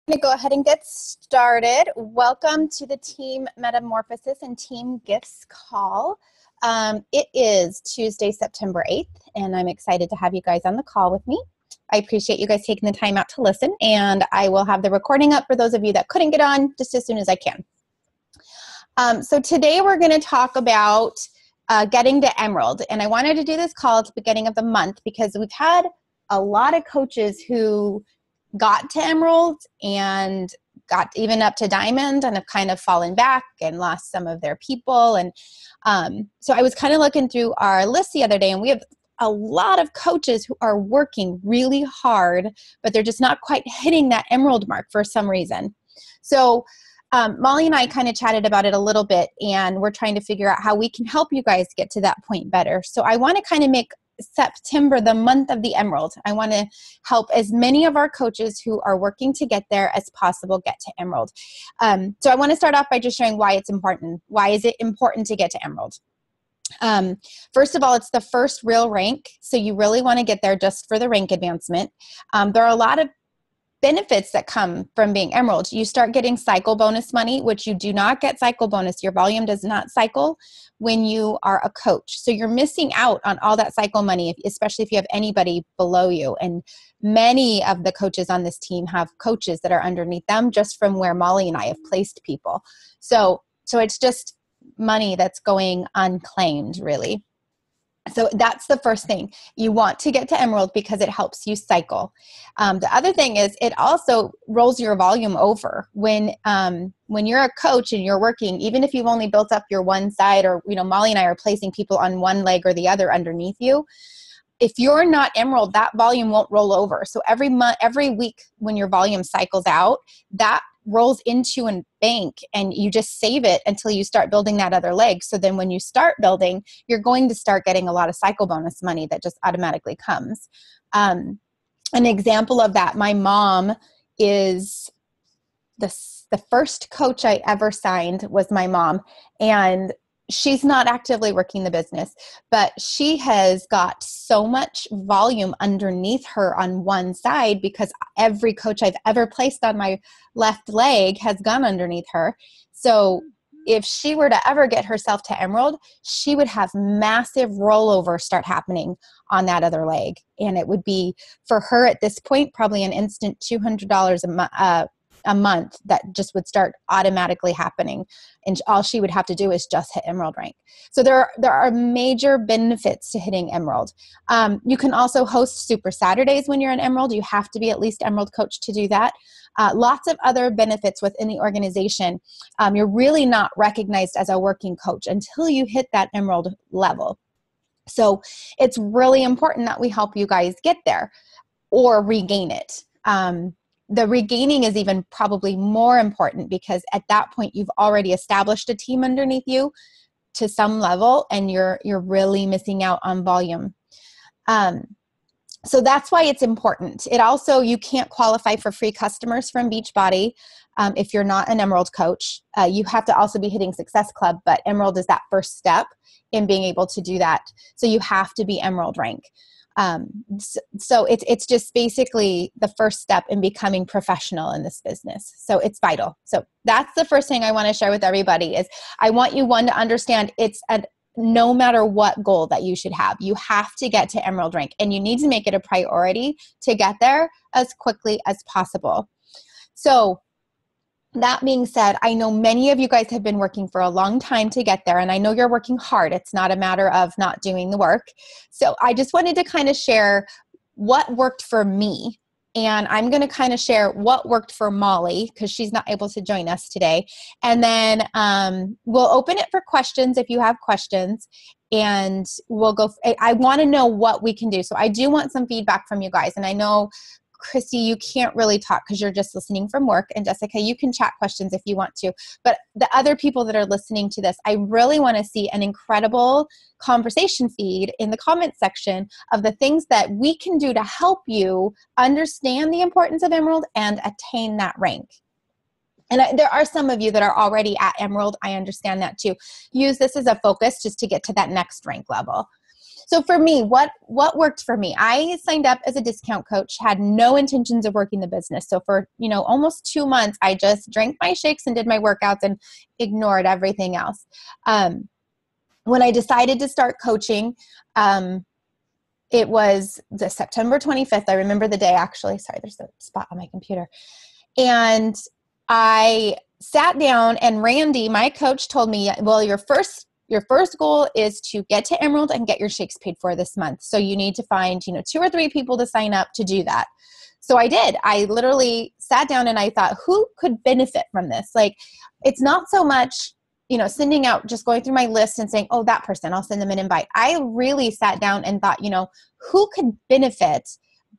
Going to go ahead and get started. Welcome to the Team Metamorphosis and Team Gifts call. It is Tuesday, September 8th, and I'm excited to have you guys on the call with me. I appreciate you guys taking the time out to listen, and I will have the recording up for those of you that couldn't get on just as soon as I can. So today we're going to talk about getting to Emerald, and I wanted to do this call at the beginning of the month because we've had a lot of coaches who got to Emerald and got even up to Diamond and have kind of fallen back and lost some of their people. And so I was kind of looking through our list the other day, and we have a lot of coaches who are working really hard, but they're just not quite hitting that Emerald mark for some reason. So Molly and I kind of chatted about it a little bit, and we're trying to figure out how we can help you guys get to that point better. So I want to kind of make September the month of the Emerald. I want to help as many of our coaches who are working to get there as possible get to Emerald. So I want to start off by just showing why it's important. Why is it important to get to Emerald? First of all, it's the first real rank, so you really want to get there just for the rank advancement. There are a lot of benefits that come from being Emerald. You start getting cycle bonus money, which you do not get cycle bonus. Your volume does not cycle when you are a coach. So you're missing out on all that cycle money, especially if you have anybody below you. And many of the coaches on this team have coaches that are underneath them just from where Molly and I have placed people. So it's just money that's going unclaimed, really. So that's the first thing. You want to get to Emerald because it helps you cycle. The other thing is it also rolls your volume over. When you're a coach and you're working, even if you've only built up your one side, or Molly and I are placing people on one leg or the other underneath you, if you're not Emerald, that volume won't roll over. So every week when your volume cycles out, that rolls into a bank, and you just save it until you start building that other leg. So then when you start building, you're going to start getting a lot of cycle bonus money that just automatically comes. An example of that, my mom is the first coach I ever signed was my mom, and she's not actively working the business, but she has got so much volume underneath her on one side because every coach I've ever placed on my left leg has gone underneath her. So if she were to ever get herself to Emerald, she would have massive rollover start happening on that other leg. And it would be, for her at this point, probably an instant $200 a month that just would start automatically happening, and all she would have to do is just hit Emerald rank. So there are major benefits to hitting Emerald. You can also host Super Saturdays when you're an Emerald. You have to be at least Emerald coach to do that. Lots of other benefits within the organization. You're really not recognized as a working coach until you hit that Emerald level. So it's really important that we help you guys get there or regain it. The regaining is even probably more important because at that point you've already established a team underneath you to some level, and you're really missing out on volume. So that's why it's important. It also, you can't qualify for free customers from Beachbody if you're not an Emerald coach. You have to also be hitting Success Club, but Emerald is that first step in being able to do that. So you have to be Emerald rank. So it's just basically the first step in becoming professional in this business. So it's vital. So that's the first thing I want to share with everybody is I want you, one, to understand it's no matter what goal that you should have, you have to get to Emerald rank, and you need to make it a priority to get there as quickly as possible. So that being said, I know many of you guys have been working for a long time to get there, and I know you're working hard. It's not a matter of not doing the work. So I just wanted to kind of share what worked for me, and I'm going to kind of share what worked for Molly because she's not able to join us today. And then we'll open it for questions if you have questions, and we'll go. I want to know what we can do. So I do want some feedback from you guys, and I know Christy, you can't really talk because you're just listening from work. And Jessica, you can chat questions if you want to. But the other people that are listening to this, I really want to see an incredible conversation feed in the comment section of the things that we can do to help you understand the importance of Emerald and attain that rank. And there are some of you that are already at Emerald. I understand that too. Use this as a focus just to get to that next rank level. So for me, what worked for me? I signed up as a discount coach, had no intentions of working the business. So for, almost 2 months, I just drank my shakes and did my workouts and ignored everything else. When I decided to start coaching, it was the September 25th. I remember the day, actually. Sorry, there's a spot on my computer. And I sat down, and Randy, my coach, told me, well, your first goal is to get to Emerald and get your shakes paid for this month. So you need to find, 2 or 3 people to sign up to do that. So I did. I literally sat down and I thought, who could benefit from this? Like, it's not so much, sending out, just going through my list and saying, oh, that person, I'll send them an invite. I really sat down and thought, who could benefit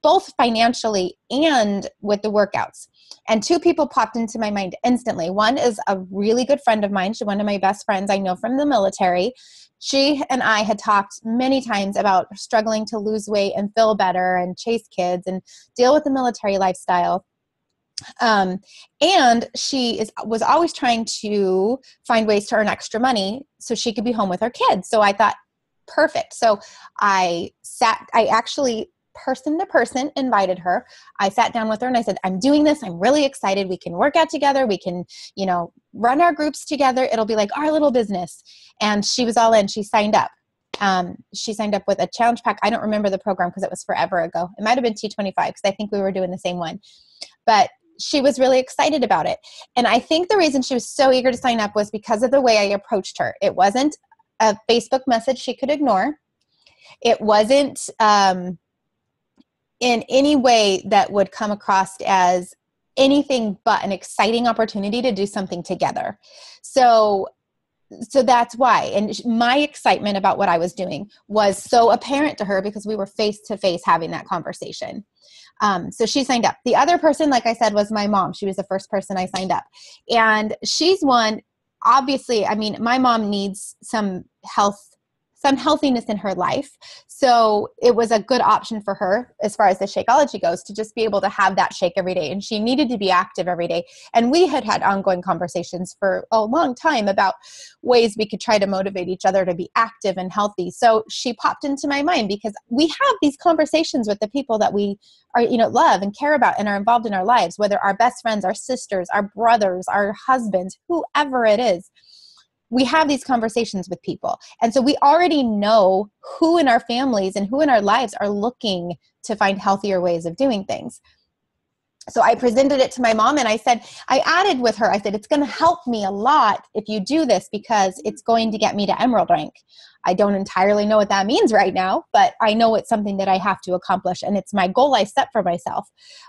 both financially and with the workouts? And 2 people popped into my mind instantly. One is a really good friend of mine. She's one of my best friends I know from the military. She and I had talked many times about struggling to lose weight and feel better and chase kids and deal with the military lifestyle. And she was always trying to find ways to earn extra money so she could be home with her kids. So I thought, perfect. So I actually person to person invited her. I sat down with her and I said, I'm doing this. I'm really excited. We can work out together. We can, run our groups together. It'll be like our little business. And she was all in. She signed up. She signed up with a challenge pack. I don't remember the program because it was forever ago. It might've been T25 because I think we were doing the same one, but she was really excited about it. And I think the reason she was so eager to sign up was because of the way I approached her. It wasn't a Facebook message she could ignore. It wasn't in any way that would come across as anything but an exciting opportunity to do something together. So that's why. And my excitement about what I was doing was so apparent to her because we were face to face having that conversation. So she signed up. The other person, like I said, was my mom. She was the first person I signed up. And she's one, obviously, my mom needs some healthiness in her life. So it was a good option for her as far as the Shakeology goes to just be able to have that shake every day. And she needed to be active every day. And we had ongoing conversations for a long time about ways we could try to motivate each other to be active and healthy. So she popped into my mind because we have these conversations with the people that we are, love and care about and are involved in our lives, whether our best friends, our sisters, our brothers, our husbands, whoever it is. We have these conversations with people. And so we already know who in our families and who in our lives are looking to find healthier ways of doing things. So I presented it to my mom and I added with her, I said, it's going to help me a lot if you do this because it's going to get me to Emerald rank. I don't entirely know what that means right now, but I know it's something that I have to accomplish and it's my goal I set for myself.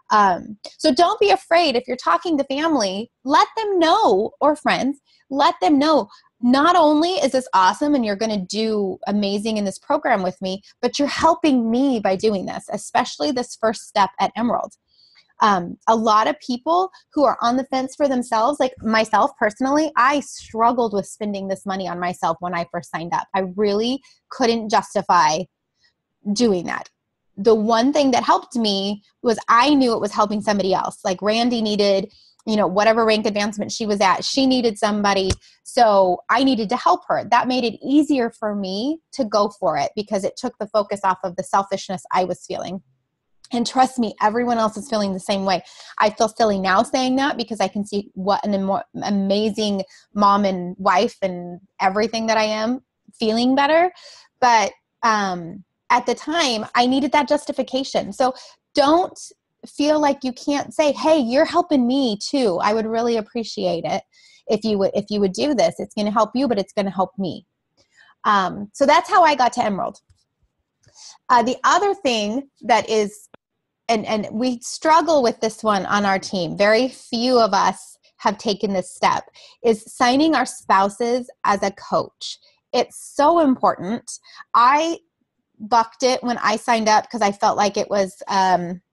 So don't be afraid if you're talking to family, let them know, or friends, let them know. Not only is this awesome and you're going to do amazing in this program with me, but you're helping me by doing this, especially this first step at Emerald. A lot of people who are on the fence for themselves, like myself personally, I struggled with spending this money on myself when I first signed up. I really couldn't justify doing that. The one thing that helped me was I knew it was helping somebody else. Like Randy needed, whatever rank advancement she was at, she needed somebody. So I needed to help her. That made it easier for me to go for it because it took the focus off of the selfishness I was feeling. And trust me, everyone else is feeling the same way. I feel silly now saying that because I can see what an amazing mom and wife and everything that I am, feeling better. But at the time, I needed that justification. So don't feel like you can't say, hey, you're helping me too. I would really appreciate it if you would do this. It's going to help you, but it's going to help me. So that's how I got to Emerald. The other thing that is, and we struggle with this one on our team, very few of us have taken this step, is signing our spouses as a coach. It's so important. I bucked it when I signed up because I felt like it was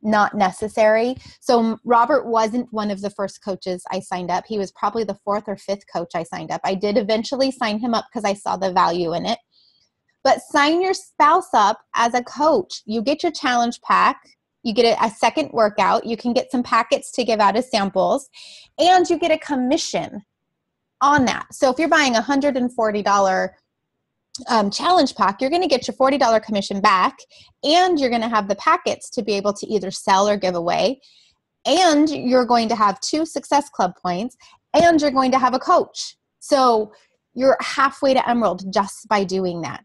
not necessary. So Robert wasn't one of the first coaches I signed up. He was probably the 4th or 5th coach I signed up. I did eventually sign him up because I saw the value in it. But sign your spouse up as a coach. You get your challenge pack. You get a second workout. You can get some packets to give out as samples. And you get a commission on that. So if you're buying $140 challenge pack, you're going to get your $40 commission back, and you're going to have the packets to be able to either sell or give away. And you're going to have 2 Success Club points, and you're going to have a coach. So you're halfway to Emerald just by doing that.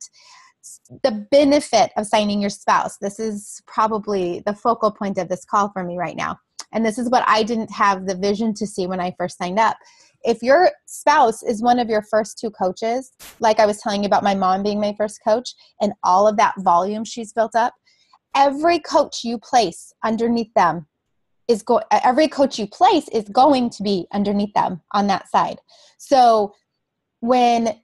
The benefit of signing your spouse, this is probably the focal point of this call for me right now. And this is what I didn't have the vision to see when I first signed up. If your spouse is one of your first 2 coaches, like I was telling you about my mom being my first coach and all of that volume she's built up, every coach you place underneath them every coach you place is going to be underneath them on that side. So when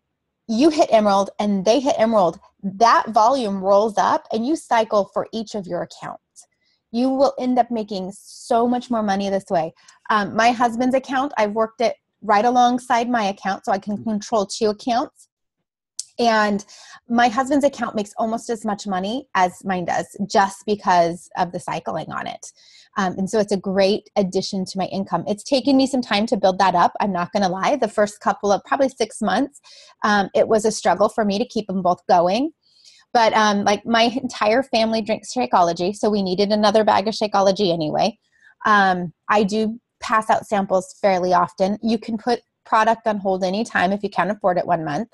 you hit Emerald and they hit Emerald, that volume rolls up and you cycle for each of your accounts. You will end up making so much more money this way. My husband's account, I've worked it right alongside my account so I can control 2 accounts. And my husband's account makes almost as much money as mine does just because of the cycling on it. And so it's a great addition to my income. It's taken me some time to build that up. I'm not going to lie. The first couple of probably 6 months, it was a struggle for me to keep them both going. But like my entire family drinks Shakeology, so we needed another bag of Shakeology anyway. I do pass out samples fairly often. You can put product on hold anytime if you can't afford it 1 month.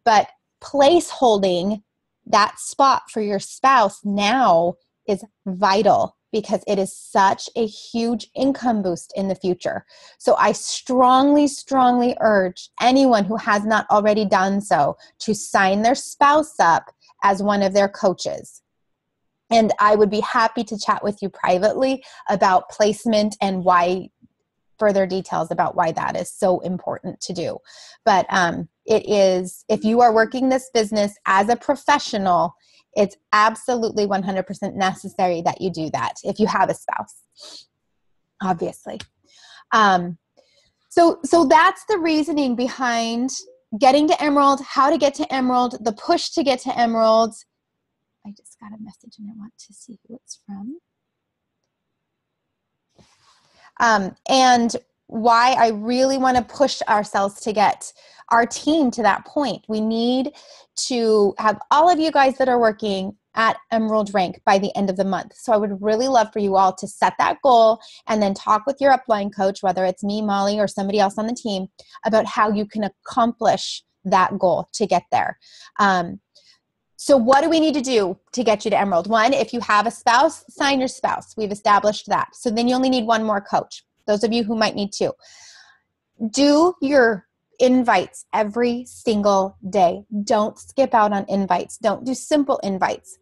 But place holding that spot for your spouse now is vital because it is such a huge income boost in the future. So I strongly, strongly urge anyone who has not already done so to sign their spouse up as one of their coaches. And I would be happy to chat with you privately about placement and why, further details about why that is so important to do. But it is, if you are working this business as a professional, it's absolutely 100% necessary that you do that if you have a spouse, obviously. So that's the reasoning behind getting to Emerald, how to get to Emerald, the push to get to Emerald. I just got a message and I want to see who it's from. And why I really want to push ourselves to get our team to that point. We need to have all of you guys that are working at Emerald rank by the end of the month. So I would really love for you all to set that goal and then talk with your upline coach, whether it's me, Molly, or somebody else on the team, about how you can accomplish that goal to get there. So what do we need to do to get you to Emerald? 1, if you have a spouse, sign your spouse. We've established that. So then you only need 1 more coach. Those of you who might need 2. Do your invites every single day. Don't skip out on invites. Don't do simple invites.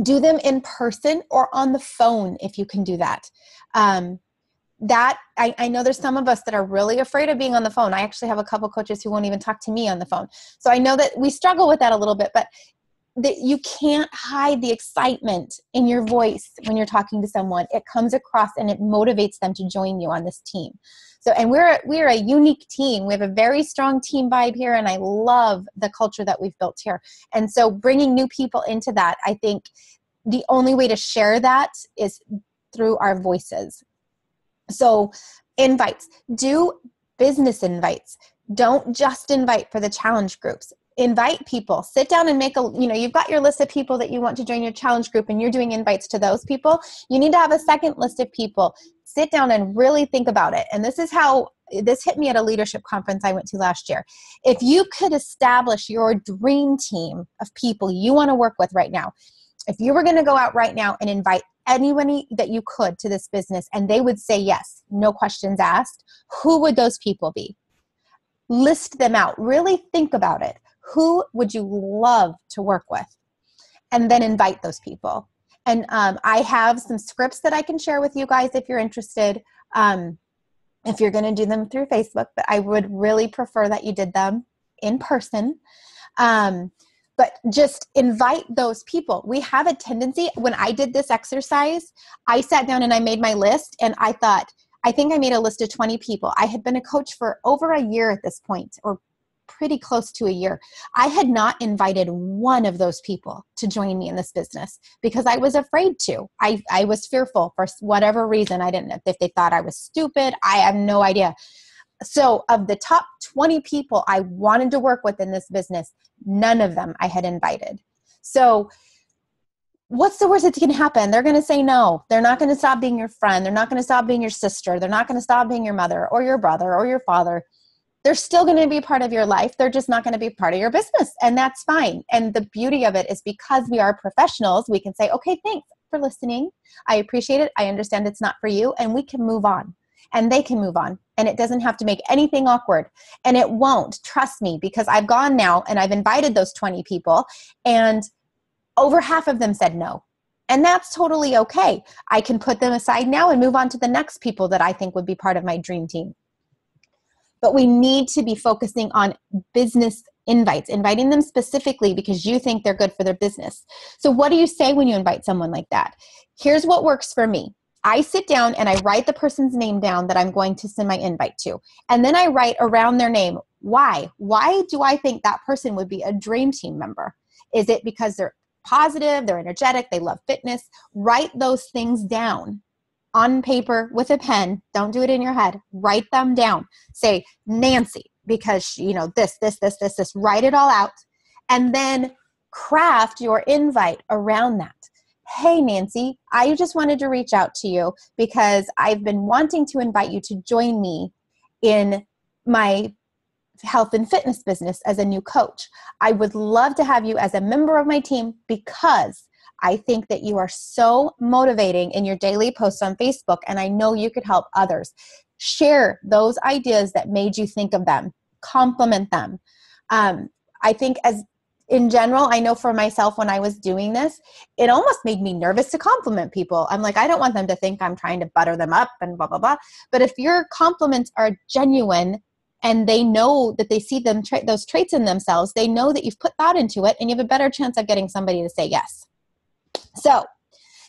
Do them in person or on the phone if you can do that. I know there's some of us that are really afraid of being on the phone. I actually have a couple coaches who won't even talk to me on the phone. So I know that we struggle with that a little bit, but that you can't hide the excitement in your voice when you're talking to someone. It comes across and it motivates them to join you on this team. So, and we're a unique team. We have a very strong team vibe here, and I love the culture that we've built here. And so bringing new people into that, I think the only way to share that is through our voices. So invites, do business invites. Don't just invite for the challenge groups. Invite people. Sit down and make you've got your list of people that you want to join your challenge group and you're doing invites to those people. You need to have a second list of people. Sit down and really think about it. And this hit me at a leadership conference I went to last year. If you could establish your dream team of people you want to work with right now, if you were going to go out right now and invite anybody that you could to this business and they would say yes, no questions asked, who would those people be? List them out. Really think about it. Who would you love to work with? And then invite those people. And I have some scripts that I can share with you guys if you're interested, if you're going to do them through Facebook, but I would really prefer that you did them in person. But just invite those people. We have a tendency, when I did this exercise, I sat down and I made my list and I thought, I think I made a list of 20 people. I had been a coach for over a year at this point, or pretty close to a year. I had not invited one of those people to join me in this business because I was afraid to. I was fearful for whatever reason. I didn't know if they thought I was stupid. I have no idea. So of the top 20 people I wanted to work with in this business, none of them I had invited. So what's the worst that's going to happen? They're going to say no. They're not going to stop being your friend. They're not going to stop being your sister. They're not going to stop being your mother or your brother or your father. They're still going to be part of your life. They're just not going to be part of your business. And that's fine. And the beauty of it is because we are professionals, we can say, okay, thanks for listening. I appreciate it. I understand it's not for you. And we can move on. And they can move on. And it doesn't have to make anything awkward. And it won't. Trust me, because I've gone now and I've invited those 20 people and over half of them said no. And that's totally okay. I can put them aside now and move on to the next people that I think would be part of my dream team. But we need to be focusing on business invites, inviting them specifically because you think they're good for their business. So what do you say when you invite someone like that? Here's what works for me. I sit down and I write the person's name down that I'm going to send my invite to. And then I write around their name, why? Why do I think that person would be a dream team member? Is it because they're positive, they're energetic, they love fitness? Write those things down on paper with a pen. Don't do it in your head. Write them down. Say, Nancy, because this, write it all out. And then craft your invite around that. Hey, Nancy, I just wanted to reach out to you because I've been wanting to invite you to join me in my health and fitness business as a new coach. I would love to have you as a member of my team because I think that you are so motivating in your daily posts on Facebook, and I know you could help others. Share those ideas that made you think of them. Compliment them. I think in general, I know for myself when I was doing this, it almost made me nervous to compliment people. I'm like, I don't want them to think I'm trying to butter them up and blah, blah, blah. But if your compliments are genuine and they know that they see them those traits in themselves, they know that you've put thought into it and you have a better chance of getting somebody to say yes. So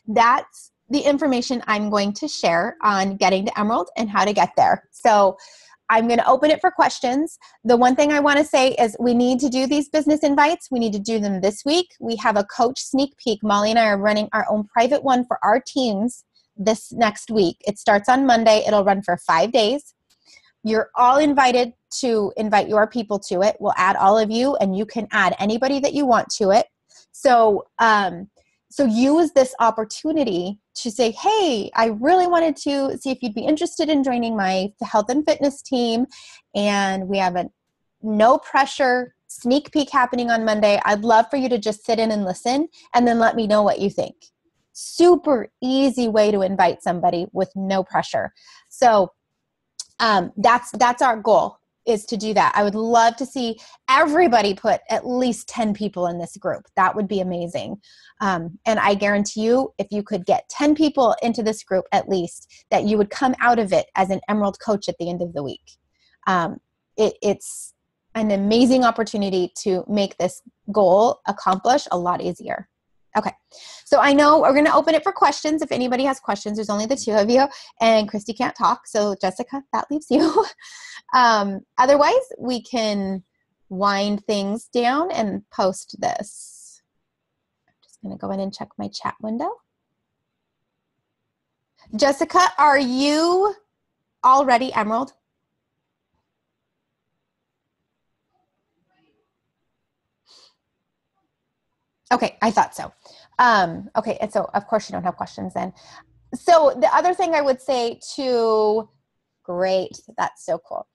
that's the information I'm going to share on getting to Emerald and how to get there. So I'm going to open it for questions. The one thing I want to say is we need to do these business invites. We need to do them this week. We have a coach sneak peek. Molly and I are running our own private one for our teams this next week. It starts on Monday. It'll run for 5 days. You're all invited to invite your people to it. We'll add all of you, and you can add anybody that you want to it. So use this opportunity to say, hey, I really wanted to see if you'd be interested in joining my health and fitness team. And we have a no pressure sneak peek happening on Monday. I'd love for you to just sit in and listen and then let me know what you think. Super easy way to invite somebody with no pressure. So that's our goal, is to do that. I would love to see everybody put at least 10 people in this group. That would be amazing. And I guarantee you, if you could get 10 people into this group at least, that you would come out of it as an Emerald coach at the end of the week. It's an amazing opportunity to make this goal accomplish a lot easier. Okay, so I know we're going to open it for questions. If anybody has questions, there's only the two of you, and Christy can't talk. So Jessica, that leaves you. Otherwise, we can wind things down and post this. I'm just going to go in and check my chat window. Jessica, are you already Emerald? Okay, I thought so. Okay, and so of course you don't have questions then. So the other thing I would say to, great, that's so cool.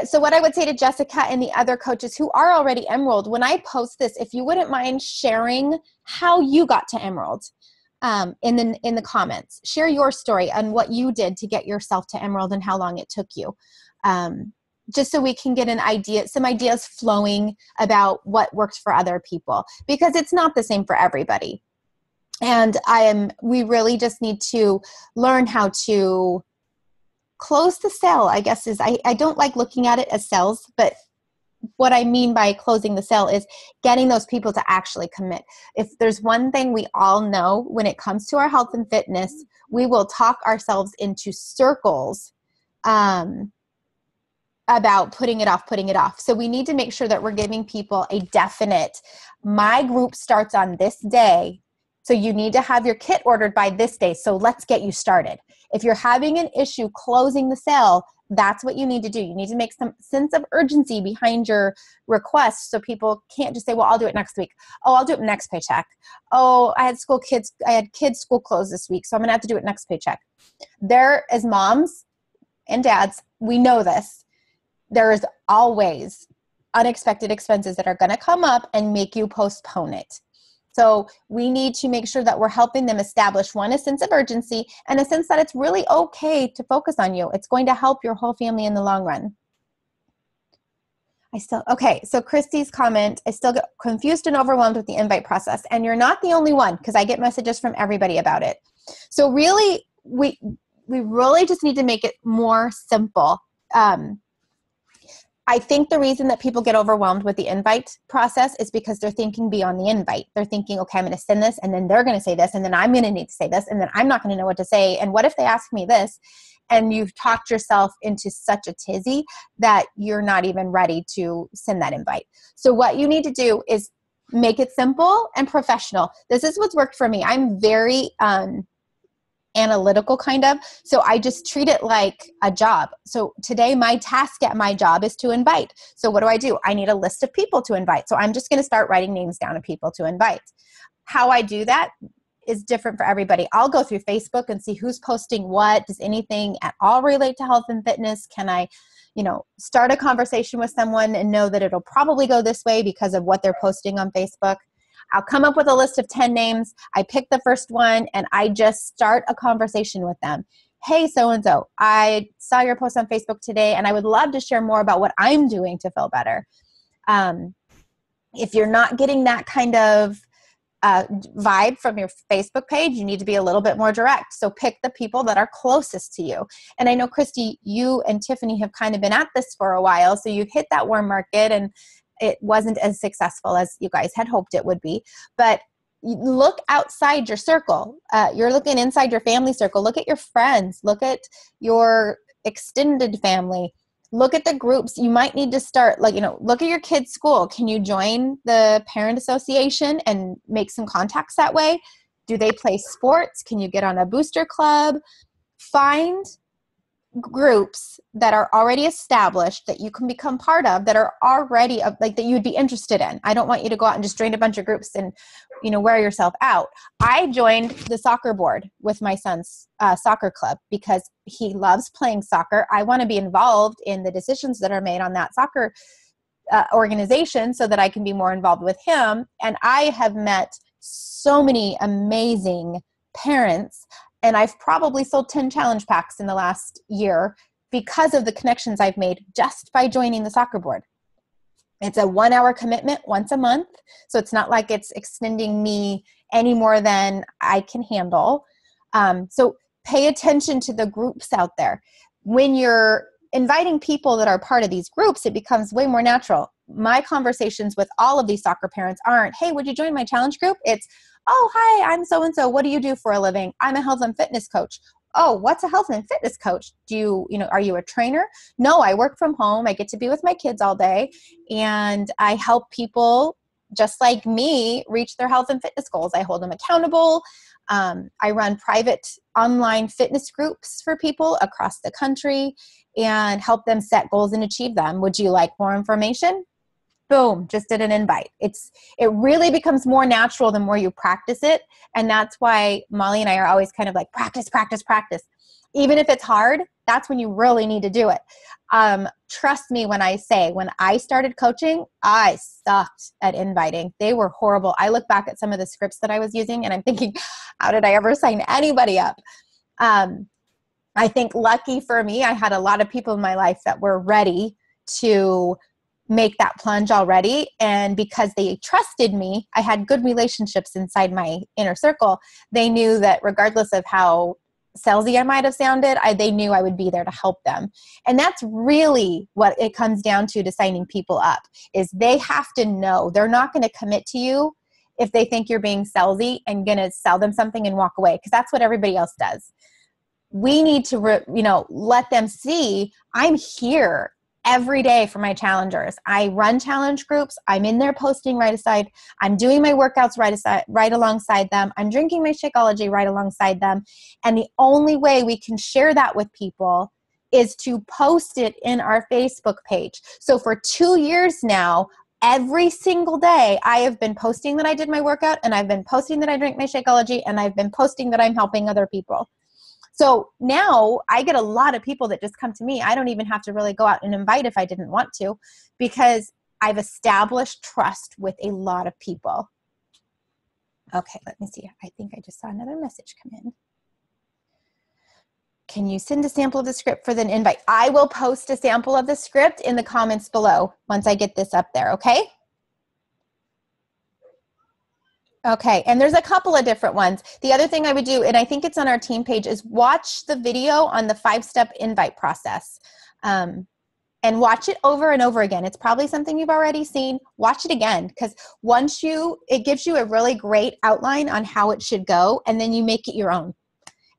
So what I would say to Jessica and the other coaches who are already Emerald, when I post this, if you wouldn't mind sharing how you got to Emerald in the comments. Share your story and what you did to get yourself to Emerald and how long it took you. Just so we can get an idea, some ideas flowing about what works for other people, because it's not the same for everybody. And we really just need to learn how to close the sale, I guess I don't like looking at it as sales, but what I mean by closing the sale is getting those people to actually commit. If there's one thing we all know when it comes to our health and fitness, we will talk ourselves into circles about putting it off. So we need to make sure that we're giving people a definite, my group starts on this day, so you need to have your kit ordered by this day, so let's get you started. If you're having an issue closing the sale, That's what you need to do. You need to make some sense of urgency behind your request so people can't just say, well, I'll do it next week. Oh, I'll do it next paycheck. Oh, I had kids school closed this week, so I'm going to have to do it next paycheck. There, as moms and dads, we know this. There is always unexpected expenses that are going to come up and make you postpone it. So we need to make sure that we're helping them establish, one, a sense of urgency, and a sense that it's really okay to focus on you. It's going to help your whole family in the long run. Okay, so Christy's comment, I still get confused and overwhelmed with the invite process. And you're not the only one, because I get messages from everybody about it. So really, we really just need to make it more simple. I think the reason that people get overwhelmed with the invite process is because they're thinking beyond the invite. They're thinking, okay, I'm going to send this, and then they're going to say this, and then I'm going to need to say this, and then I'm not going to know what to say. And what if they ask me this? And you've talked yourself into such a tizzy that you're not even ready to send that invite. So what you need to do is make it simple and professional. This is what's worked for me. I'm very analytical kind of. So I just treat it like a job. So today my task at my job is to invite. So what do? I need a list of people to invite. So I'm just going to start writing names down of people to invite. How I do that is different for everybody. I'll go through Facebook and see who's posting what. Does anything at all relate to health and fitness? Can I, start a conversation with someone and know that it'll probably go this way because of what they're posting on Facebook? I'll come up with a list of 10 names. I pick the first one and I just start a conversation with them. Hey, so-and-so, I saw your post on Facebook today and I would love to share more about what I'm doing to feel better. If you're not getting that kind of vibe from your Facebook page, you need to be a little bit more direct. So pick the people that are closest to you. And I know, Christy, you and Tiffany have kind of been at this for a while. So you've hit that warm market and it wasn't as successful as you guys had hoped it would be. But look outside your circle. You're looking inside your family circle. Look at your friends. Look at your extended family. Look at the groups. You might need to start, look at your kids' school. Can you join the parent association and make some contacts that way? Do they play sports? Can you get on a booster club? Find groups that are already established that you can become part of, that are already that you'd be interested in. I don't want you to go out and just join a bunch of groups and wear yourself out. I joined the soccer board with my son's soccer club because he loves playing soccer. I want to be involved in the decisions that are made on that soccer organization so that I can be more involved with him. And I have met so many amazing parents. And I've probably sold 10 challenge packs in the last year because of the connections I've made just by joining the soccer board. It's a 1-hour commitment once a month. So it's not like it's extending me any more than I can handle. So pay attention to the groups out there. When you're inviting people that are part of these groups, it becomes way more natural. My conversations with all of these soccer parents aren't, hey, would you join my challenge group? It's, oh, hi, I'm so-and-so. What do you do for a living? I'm a health and fitness coach. Oh, what's a health and fitness coach? Are you a trainer? No, I work from home. I get to be with my kids all day. And I help people just like me reach their health and fitness goals. I hold them accountable. I run private online fitness groups for people across the country and help them set goals and achieve them. Would you like more information? Boom, just did an invite. It really becomes more natural the more you practice it. And that's why Molly and I are always kind of like, practice, practice, practice. Even if it's hard, that's when you really need to do it. Trust me when I say, when I started coaching, I sucked at inviting. They were horrible. I look back at some of the scripts that I was using and I'm thinking, how did I ever sign anybody up? I think lucky for me, I had a lot of people in my life that were ready to make that plunge already. And because they trusted me, I had good relationships inside my inner circle. They knew that regardless of how salesy I might have sounded, they knew I would be there to help them. And that's really what it comes down to signing people up, is they have to know they're not going to commit to you if they think you're being salesy and going to sell them something and walk away, because that's what everybody else does. We need to, let them see I'm here every day for my challengers. I run challenge groups. I'm in there posting right aside. I'm doing my workouts right alongside them. I'm drinking my Shakeology right alongside them. And the only way we can share that with people is to post it in our Facebook page. So for 2 years now, every single day, I have been posting that I did my workout, and I've been posting that I drink my Shakeology, and I've been posting that I'm helping other people. So now I get a lot of people that just come to me. I don't even have to really go out and invite if I didn't want to, because I've established trust with a lot of people. Okay, let me see. I think I just saw another message come in. Can you send a sample of the script for the invite? I will post a sample of the script in the comments below once I get this up there, okay? Okay, and there's a couple of different ones. The other thing I would do, and I think it's on our team page, is watch the video on the 5-step invite process. And watch it over and over again. It's probably something you've already seen. Watch it again, because it gives you a really great outline on how it should go, and then you make it your own.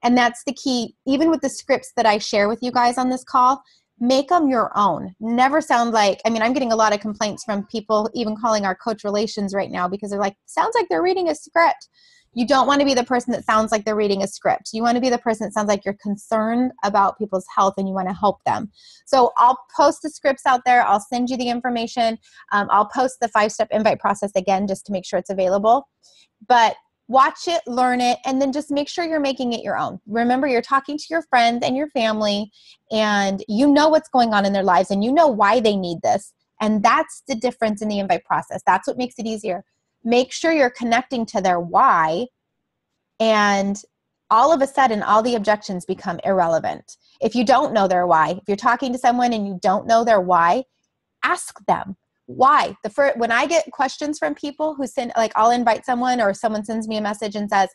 And that's the key. Even with the scripts that I share with you guys on this call, make them your own. Never sound like, I mean, I'm getting a lot of complaints from people even calling our coach relations right now because they're like, sounds like they're reading a script. You don't want to be the person that sounds like they're reading a script. You want to be the person that sounds like you're concerned about people's health and you want to help them. So I'll post the scripts out there. I'll send you the information. I'll post the 5-step invite process again just to make sure it's available. But watch it, learn it, and then just make sure you're making it your own. Remember, you're talking to your friends and your family, and you know what's going on in their lives, and you know why they need this. And that's the difference in the invite process. That's what makes it easier. Make sure you're connecting to their why, and all of a sudden, all the objections become irrelevant. If you don't know their why, if you're talking to someone and you don't know their why, ask them. Why? When I get questions from people who send, like, I'll invite someone or someone sends me a message and says,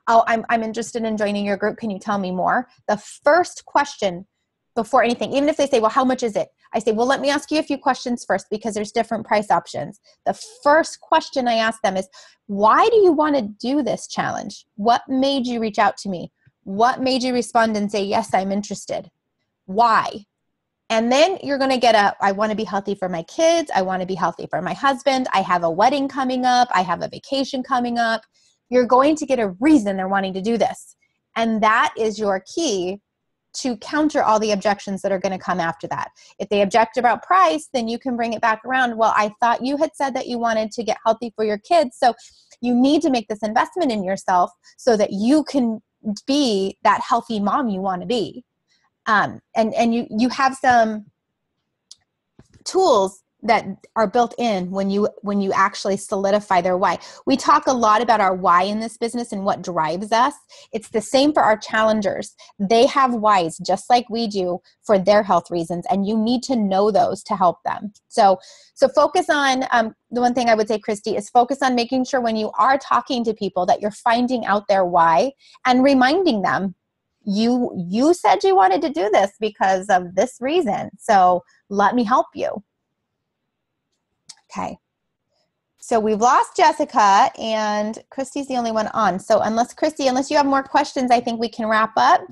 oh, I'm interested in joining your group. Can you tell me more? The first question before anything, even if they say, well, how much is it? I say, well, let me ask you a few questions first because there's different price options. The first question I ask them is, why do you want to do this challenge? What made you reach out to me? What made you respond and say, yes, I'm interested? Why? And then you're going to get I want to be healthy for my kids. I want to be healthy for my husband. I have a wedding coming up. I have a vacation coming up. You're going to get a reason they're wanting to do this. And that is your key to counter all the objections that are going to come after that. If they object about price, then you can bring it back around. Well, I thought you had said that you wanted to get healthy for your kids. So you need to make this investment in yourself so that you can be that healthy mom you want to be. And you have some tools that are built in when you actually solidify their why. We talk a lot about our why in this business and what drives us. It's the same for our challengers. They have whys just like we do for their health reasons, and you need to know those to help them. So focus on, the one thing I would say, Christy, is focus on making sure when you are talking to people that you're finding out their why and reminding them, you said you wanted to do this because of this reason. So let me help you. Okay. So we've lost Jessica and Christy's the only one on. So unless you have more questions, I think we can wrap up.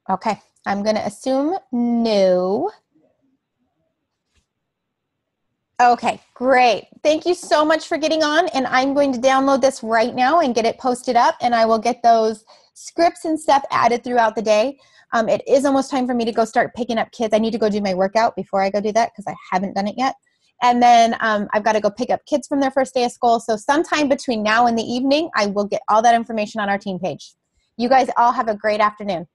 Okay. I'm going to assume no. Okay, great. Thank you so much for getting on, and I'm going to download this right now and get it posted up, and I will get those scripts and stuff added throughout the day. It is almost time for me to go start picking up kids. I need to go do my workout before I go do that because I haven't done it yet. And then I've got to go pick up kids from their first day of school. So sometime between now and the evening, I will get all that information on our team page. You guys all have a great afternoon.